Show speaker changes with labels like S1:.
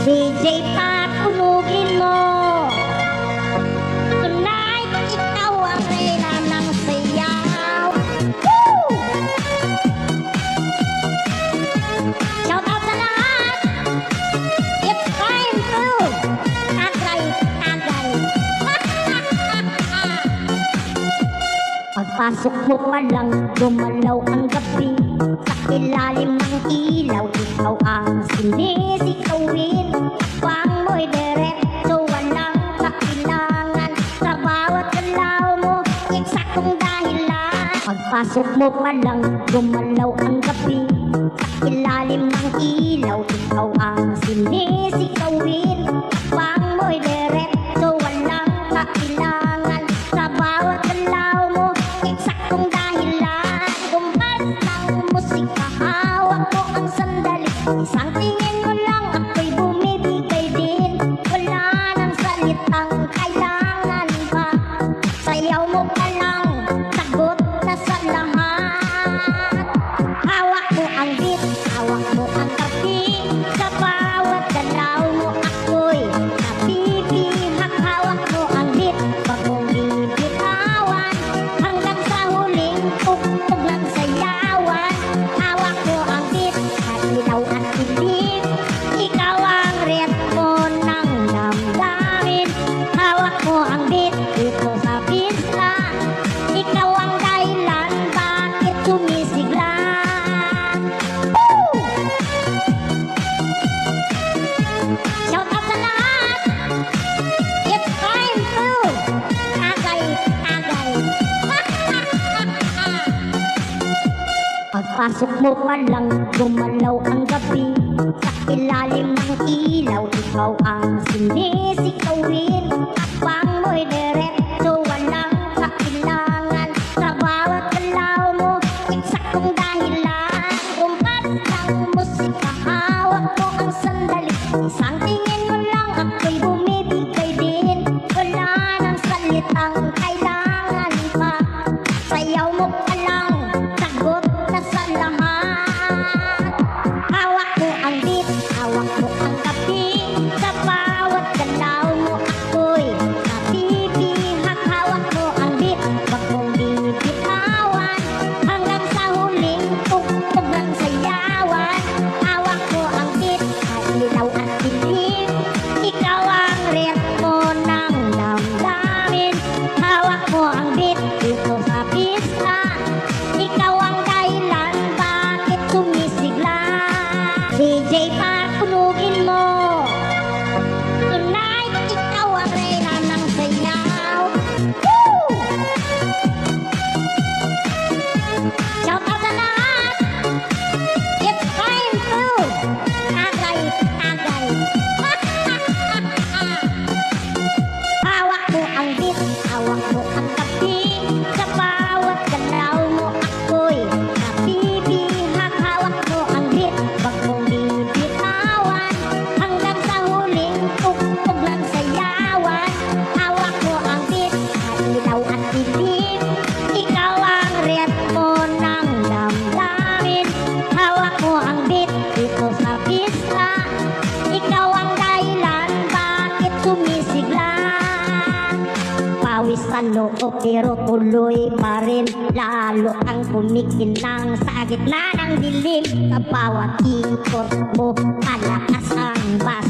S1: DJ patunugin mo. Tonight, ikaw ang reyna ng sayaw. Woo! Shout out sa lahat. It's time to tagay-tagay. Pagpasok mo pa lang, gumalaw ang gabi. Sa ilalim ng ilaw, ikaw ang sinisikawin. Pang mo'y diretso, walang kailangan. Sa bawat galaw mo, eksaktong dahilan. Pagpasok mo pa lang, gumalaw ang gabi. Sa ilalim ng ilaw, ikaw ang sinisikawin. Pang mo'y diretso, walang kailangan. Sa bawat galaw mo, eksaktong dahilan. Kumpas ng musika, hawak mo ang sandali. Isang tingin mo lang, ako'y bumibigay din. Wala nang salitang kailangan pa. Sayaw mo pa lang, sagot na sa lahat. Hawak mo ang beat, hawak mo ang kapi. Sa bawat galaw mo, ako'y nabibihag. Hawak mo ang beat, wag mong bibitawan. Hanggang sa huling tugtog ng sayawan. Hawak mo ang beat, at ilaw at dilim. Ikaw ang ritmo ng damdamin. Hawak mo ang beat dito sa pista. Ikaw ang dahilan bakit sumisigla. Woo! Shout out sa lahat. It's time to tagay-tagay. Pagpasok mo pa lang, gumalaw ang gabi. Sa ilalim ng ilaw, ikaw ang sinisikawin. Apang mo'y diretso, walang kailangan. Sa bawat galaw mo, eksaktong dahilan. Kumpas ng musika, hawak mo ang sandali. Isang tingin mo lang, ako'y bumibigay din. Wala nang salitang kailangan pa. Sayaw mo pa lang, sagot na sa lahat. Hawak mo ang beat, hawak mo ang kapi. Sa bawat galaw mo, ako'y nabibihag. Hawak mo ang beat, wag mong bibitawan. Hanggang sa huling tugtog ng sayawan. Hawak mo ang beat, at ilaw at dilim. Ikaw ang ritmo ng damdamin. Hawak mo ang beat dito sa pista. Ikaw ang dahilan bakit sumisigla. DJ patunugin mo. Tonight, ikaw ang reyna ng sayaw. Woo! Shout out sa lahat. It's time to tagay-tagay. Hawak mo ang beat, hawak mo ang kapi. Sa bawat galaw mo, ako'y nabibihag. Hawak mo ang beat, wag mong bibitawan. Hanggang sa huling tugtog ng sayawan. Hawak mo ang beat, at ilaw at dilim. Ikaw ang ritmo ng damdamin. Hawak mo ang beat dito sa pista. Ikaw ang dahilan bakit sumisigla. Pawis sa loob pero tuloy pa rin. Lalo ang kumikinang sa gitna ng dilim. Sa bawat ikot mo, malakas ang bas.